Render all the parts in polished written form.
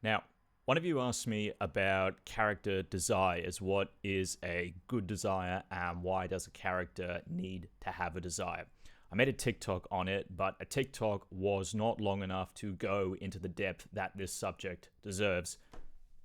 Now, one of you asked me about character desires. What is a good desire and why does a character need to have a desire? I made a TikTok on it, but a TikTok was not long enough to go into the depth that this subject deserves,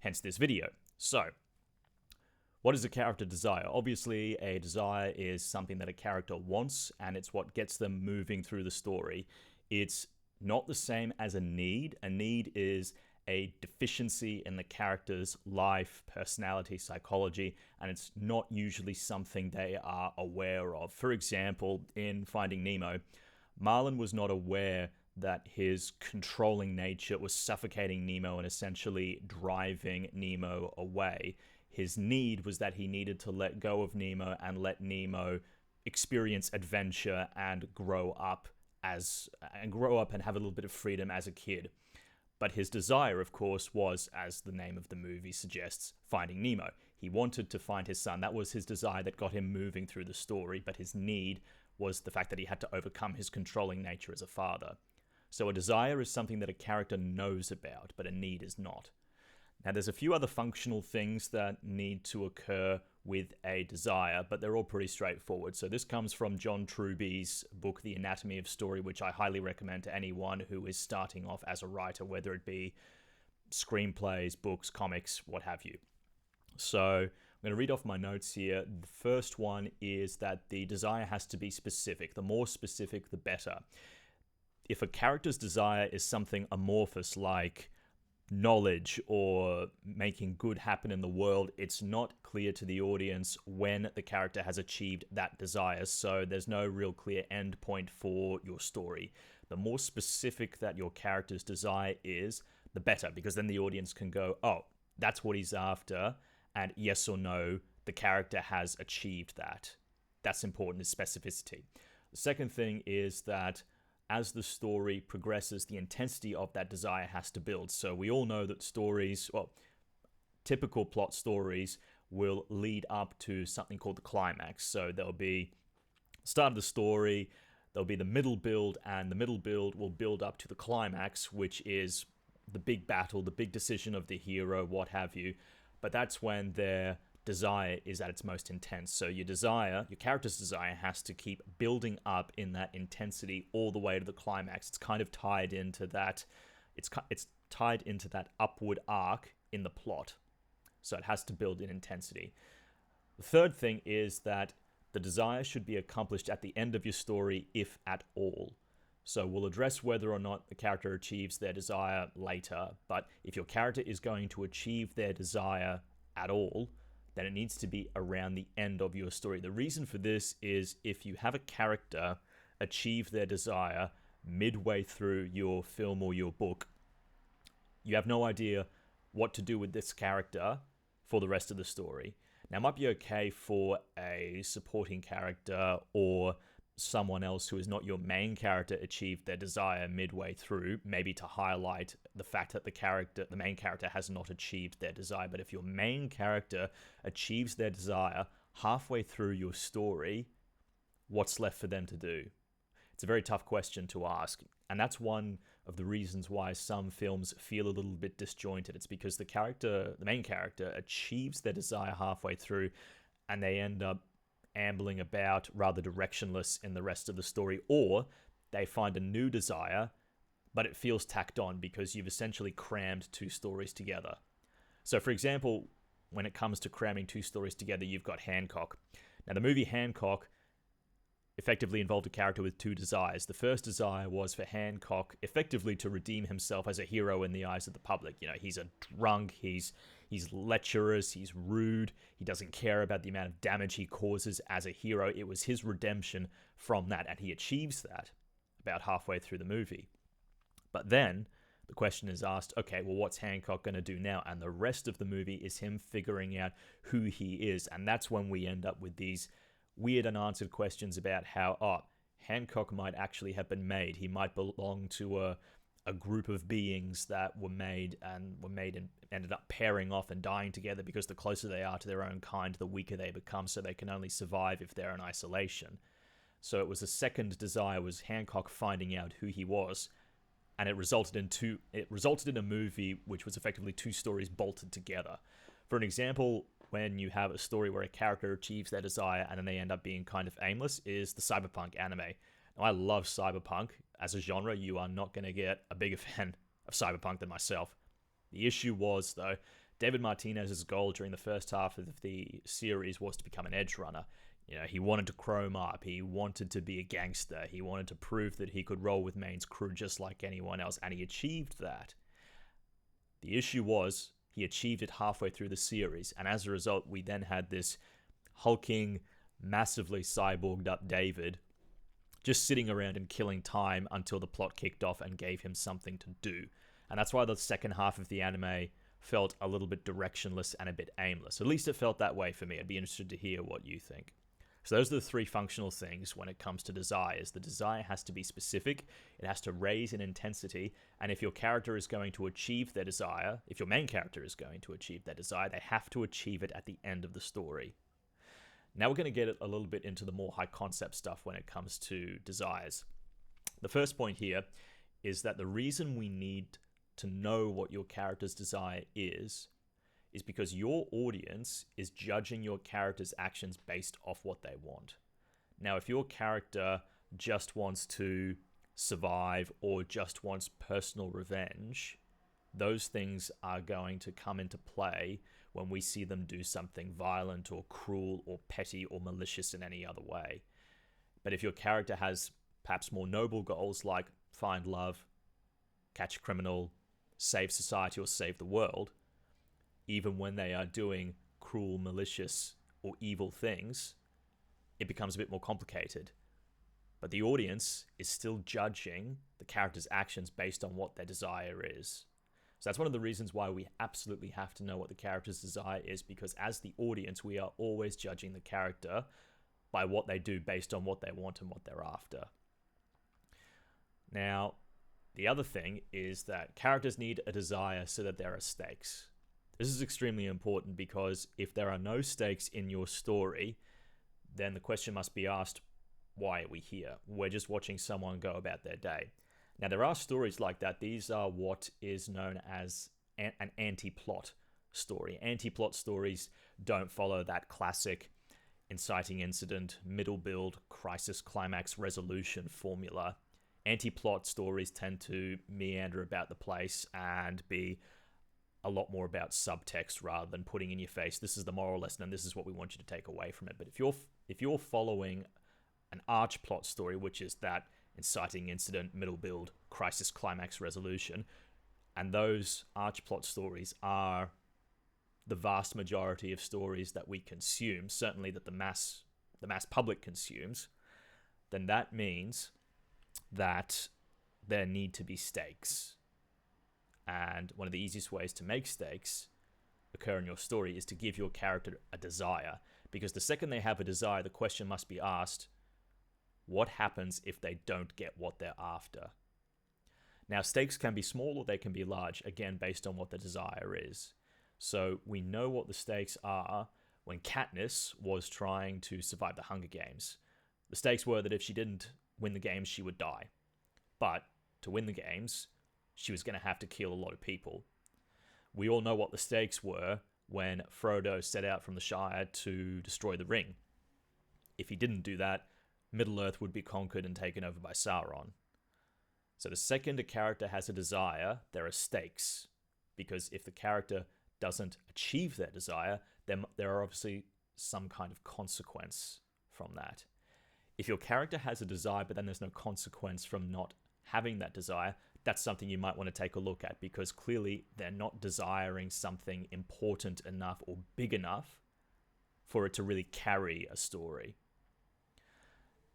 hence this video. So, what is a character desire? Obviously, a desire is something that a character wants, and it's what gets them moving through the story. It's not the same as a need. A need is a deficiency in the character's life, personality, psychology, and it's not usually something they are aware of. For example, in Finding Nemo, Marlin was not aware that his controlling nature was suffocating Nemo and essentially driving Nemo away. His need was that he needed to let go of Nemo and let Nemo experience adventure and grow up and have a little bit of freedom as a kid. But his desire, of course, was, as the name of the movie suggests, Finding Nemo. He wanted to find his son. That was his desire that got him moving through the story, but his need was the fact that he had to overcome his controlling nature as a father. So a desire is something that a character knows about, but a need is not. Now, there's a few other functional things that need to occur with a desire, but they're all pretty straightforward. So this comes from John Truby's book, The Anatomy of Story, which I highly recommend to anyone who is starting off as a writer, whether it be screenplays, books, comics, what have you. So I'm going to read off my notes here. The first one is that the desire has to be specific. The more specific, the better. If a character's desire is something amorphous like knowledge or making good happen in the world, it's not clear to the audience when the character has achieved that desire, so there's no real clear end point for your story. The more specific that your character's desire is, the better, because then the audience can go, oh, that's what he's after, and yes or no, the character has achieved that. That's important, is specificity. The second thing is that as the story progresses, the intensity of that desire has to build. So we all know that stories, typical plot stories will lead up to something called the climax. So there'll be the start of the story, there'll be the middle build, and the middle build will build up to the climax, which is the big battle, the big decision of the hero, what have you. But that's when their desire is at its most intense. So your character's desire has to keep building up in that intensity all the way to the climax. It's kind of tied into that. It's tied into that upward arc in the plot. So it has to build in intensity. The third thing is that the desire should be accomplished at the end of your story, if at all. So we'll address whether or not the character achieves their desire later, but if your character is going to achieve their desire at all, then it needs to be around the end of your story. The reason for this is if you have a character achieve their desire midway through your film or your book, you have no idea what to do with this character for the rest of the story. Now, it might be okay for a supporting character or someone else who is not your main character achieve their desire midway through, maybe to highlight the fact that the main character has not achieved their desire. But if your main character achieves their desire halfway through your story, what's left for them to do? It's a very tough question to ask, and that's one of the reasons why some films feel a little bit disjointed. It's because the main character achieves their desire halfway through, and they end up ambling about rather directionless in the rest of the story, or they find a new desire, but it feels tacked on because you've essentially crammed two stories together. So, for example, when it comes to cramming two stories together, you've got Hancock. Now, the movie Hancock effectively involved a character with two desires. The first desire was for Hancock effectively to redeem himself as a hero in the eyes of the public. You know, he's a drunk, he's lecherous, he's rude, he doesn't care about the amount of damage he causes as a hero. It was his redemption from that, and he achieves that about halfway through the movie. But then the question is asked, okay, well, what's Hancock going to do now? And the rest of the movie is him figuring out who he is, and that's when we end up with these weird unanswered questions about how, Hancock might actually have been made. He might belong to a group of beings that were made and ended up pairing off and dying together because the closer they are to their own kind, the weaker they become, so they can only survive if they're in isolation. So it was the second desire, was Hancock finding out who he was. and it resulted in a movie which was effectively two stories bolted together. For an example, when you have a story where a character achieves their desire and then they end up being kind of aimless, is the cyberpunk anime. Now, I love cyberpunk as a genre. You are not going to get a bigger fan of cyberpunk than myself. The issue was, though, David Martinez's goal during the first half of the series was to become an edge runner. You know, he wanted to chrome up, he wanted to be a gangster, he wanted to prove that he could roll with Maine's crew just like anyone else, and he achieved that. The issue was, he achieved it halfway through the series, and as a result, we then had this hulking, massively cyborged up David just sitting around and killing time until the plot kicked off and gave him something to do. And that's why the second half of the anime felt a little bit directionless and a bit aimless. At least it felt that way for me. I'd be interested to hear what you think. So those are the three functional things when it comes to desires. The desire has to be specific, it has to raise in intensity, and if your character is going to achieve their desire, if your main character is going to achieve their desire, they have to achieve it at the end of the story. Now we're going to get a little bit into the more high concept stuff when it comes to desires. The first point here is that the reason we need to know what your character's desire is because your audience is judging your character's actions based off what they want. Now, if your character just wants to survive or just wants personal revenge, those things are going to come into play when we see them do something violent or cruel or petty or malicious in any other way. But if your character has perhaps more noble goals like find love, catch a criminal, save society or save the world, even when they are doing cruel, malicious, or evil things, it becomes a bit more complicated. But the audience is still judging the character's actions based on what their desire is. So that's one of the reasons why we absolutely have to know what the character's desire is, because as the audience, we are always judging the character by what they do based on what they want and what they're after. Now, the other thing is that characters need a desire so that there are stakes. This is extremely important because if there are no stakes in your story, then the question must be asked, why are we here? We're just watching someone go about their day. Now, there are stories like that. These are what is known as an anti-plot story. Anti-plot stories don't follow that classic inciting incident, middle build, crisis, climax, resolution formula. Anti-plot stories tend to meander about the place and be a lot more about subtext rather than putting in your face, this is the moral lesson and this is what we want you to take away from it. But if you're following an arch plot story, which is that inciting incident, middle build, crisis, climax, resolution, and those arch plot stories are the vast majority of stories that we consume, certainly that the mass public consumes, then that means that there need to be stakes. And one of the easiest ways to make stakes occur in your story is to give your character a desire. Because the second they have a desire, the question must be asked, what happens if they don't get what they're after? Now, stakes can be small or they can be large, again, based on what the desire is. So we know what the stakes are when Katniss was trying to survive the Hunger Games. The stakes were that if she didn't win the games, she would die. But to win the games, she was going to have to kill a lot of people. We all know what the stakes were when Frodo set out from the Shire to destroy the ring. If he didn't do that, Middle-earth would be conquered and taken over by Sauron. So the second a character has a desire, there are stakes. Because if the character doesn't achieve their desire, then there are obviously some kind of consequence from that. If your character has a desire, but then there's no consequence from not having that desire, that's something you might want to take a look at, because clearly they're not desiring something important enough or big enough for it to really carry a story.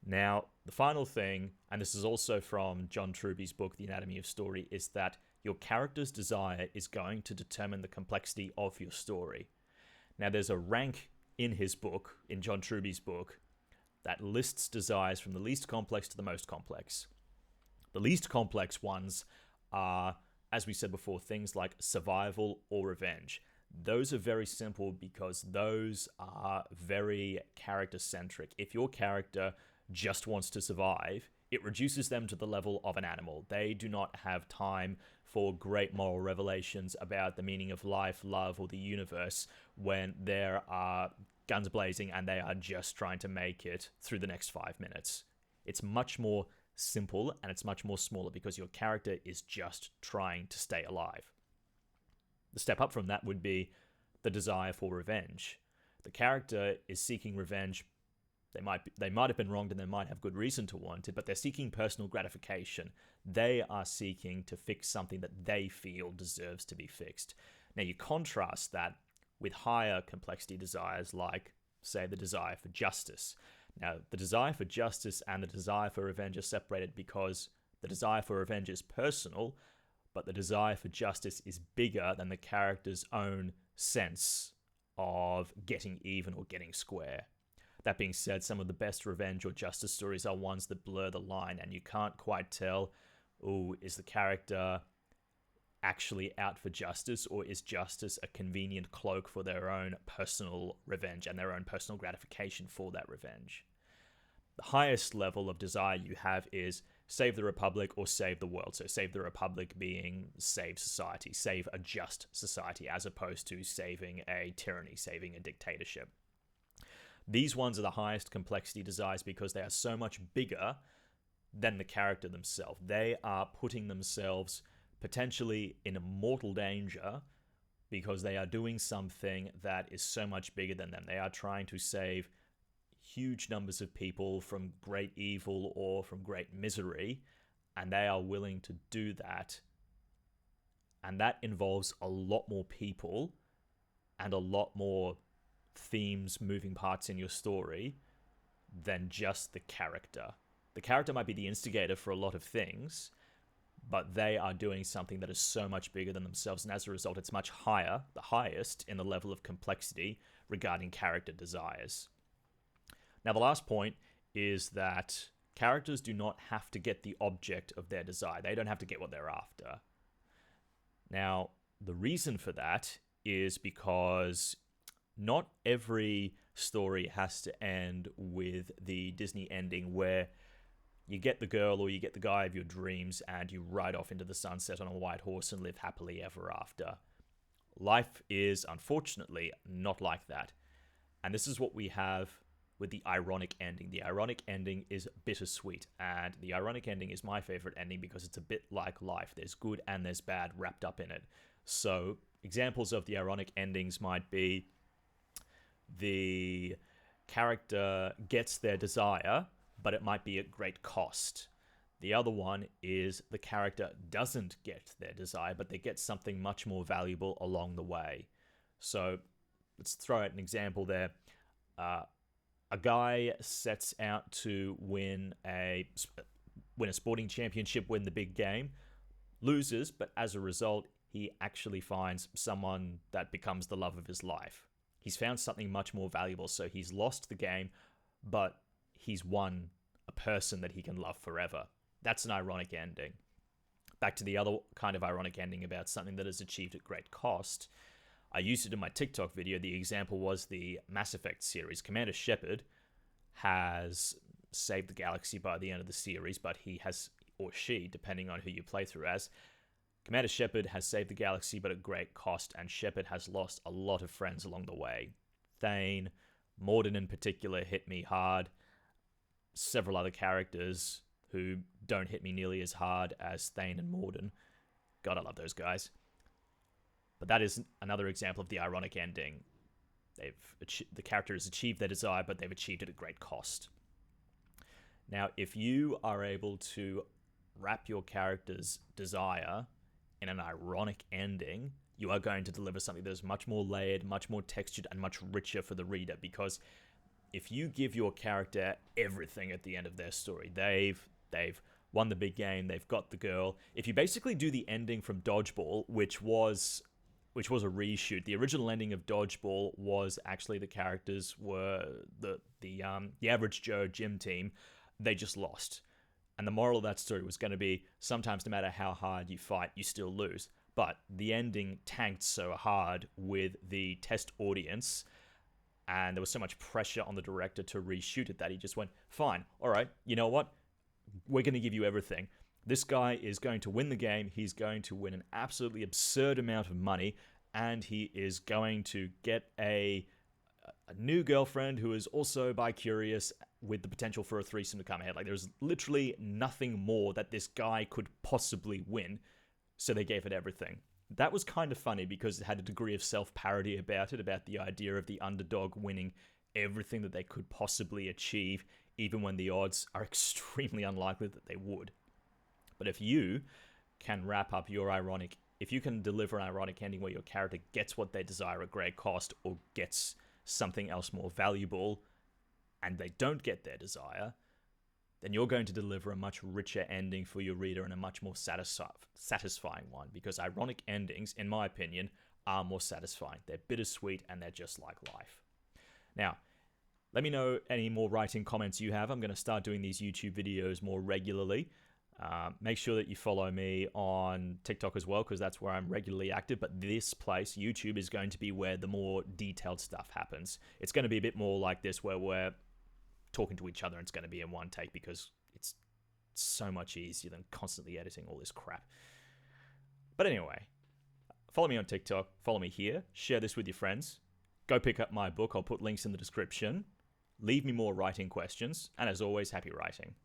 Now, the final thing, and this is also from John Truby's book, The Anatomy of Story, is that your character's desire is going to determine the complexity of your story. Now, there's a rank in his book, in John Truby's book, that lists desires from the least complex to the most complex. The least complex ones are, as we said before, things like survival or revenge. Those are very simple because those are very character-centric. If your character just wants to survive, It reduces them to the level of an animal. They do not have time for great moral revelations about the meaning of life, love, or the universe when there are guns blazing and they are just trying to make it through the next 5 minutes. It's much more simple and it's much more smaller because your character is just trying to stay alive. The step up from that would be the desire for revenge. The character is seeking revenge. They might have been wronged and they might have good reason to want it, but they're seeking personal gratification. They are seeking to fix something that they feel deserves to be fixed. Now you contrast that with higher complexity desires like, say, the desire for justice. Now, the desire for justice and the desire for revenge are separated because the desire for revenge is personal, but the desire for justice is bigger than the character's own sense of getting even or getting square. That being said, some of the best revenge or justice stories are ones that blur the line and you can't quite tell, is the character actually out for justice or is justice a convenient cloak for their own personal revenge and their own personal gratification for that revenge? The highest level of desire you have is save the Republic or save the world. So save the Republic being save society, save a just society, as opposed to saving a tyranny, saving a dictatorship. These ones are the highest complexity desires because they are so much bigger than the character themselves. They are putting themselves potentially in mortal danger because they are doing something that is so much bigger than them. They are trying to save huge numbers of people from great evil or from great misery, and they are willing to do that. And that involves a lot more people and a lot more themes, moving parts in your story than just the character. The character might be the instigator for a lot of things, but they are doing something that is so much bigger than themselves, and as a result, it's much higher, the highest in the level of complexity regarding character desires. Now, the last point is that characters do not have to get the object of their desire. They don't have to get what they're after. Now, the reason for that is because not every story has to end with the Disney ending where you get the girl or you get the guy of your dreams and you ride off into the sunset on a white horse and live happily ever after. Life is, unfortunately, not like that. And this is what we have with the ironic ending. The ironic ending is bittersweet, and the ironic ending is my favorite ending because it's a bit like life. There's good and there's bad wrapped up in it. So examples of the ironic endings might be the character gets their desire, but it might be at great cost. The other one is the character doesn't get their desire, but they get something much more valuable along the way. So let's throw out an example there. A guy sets out to win a sporting championship, win the big game, loses, but as a result, he actually finds someone that becomes the love of his life. He's found something much more valuable, so he's lost the game, but he's won a person that he can love forever. That's an ironic ending. Back to the other kind of ironic ending about something that is achieved at great cost. I used it in my TikTok video. The example was the Mass Effect series. Commander Shepard has saved the galaxy by the end of the series, but he has, or she, depending on who you play through as, Commander Shepard has saved the galaxy, but at great cost, and Shepard has lost a lot of friends along the way. Thane, Morden in particular hit me hard. Several other characters who don't hit me nearly as hard as Thane and Morden. God, I love those guys. But that is another example of the ironic ending. The character has achieved their desire, but they've achieved it at great cost. Now, if you are able to wrap your character's desire in an ironic ending, you are going to deliver something that is much more layered, much more textured, and much richer for the reader. Because if you give your character everything at the end of their story, they've won the big game, they've got the girl. If you basically do the ending from Dodgeball, which was a reshoot. The original ending of Dodgeball was actually the characters were the average Joe gym team. They just lost. And the moral of that story was going to be sometimes no matter how hard you fight, you still lose. But the ending tanked so hard with the test audience, and there was so much pressure on the director to reshoot it that he just went, fine, all right, you know what? we're going to give you everything. This guy is going to win the game. He's going to win an absolutely absurd amount of money, and he is going to get a new girlfriend who is also bi-curious with the potential for a threesome to come ahead. Like, there's literally nothing more that this guy could possibly win, so they gave it everything. That was kind of funny because it had a degree of self-parody about it, about the idea of the underdog winning everything that they could possibly achieve, even when the odds are extremely unlikely that they would. But if you can if you can deliver an ironic ending where your character gets what they desire at great cost or gets something else more valuable and they don't get their desire, then you're going to deliver a much richer ending for your reader and a much more satisfying one, because ironic endings, in my opinion, are more satisfying. They're bittersweet and they're just like life. Now, let me know any more writing comments you have. I'm going to start doing these YouTube videos more regularly. Make sure that you follow me on TikTok as well, because that's where I'm regularly active. But this place, YouTube, is going to be where the more detailed stuff happens. It's going to be a bit more like this, where we're talking to each other and it's going to be in one take, because it's so much easier than constantly editing all this crap. But anyway, follow me on TikTok, follow me here, share this with your friends, go pick up my book. I'll put links in the description. Leave me more writing questions, and as always, happy writing.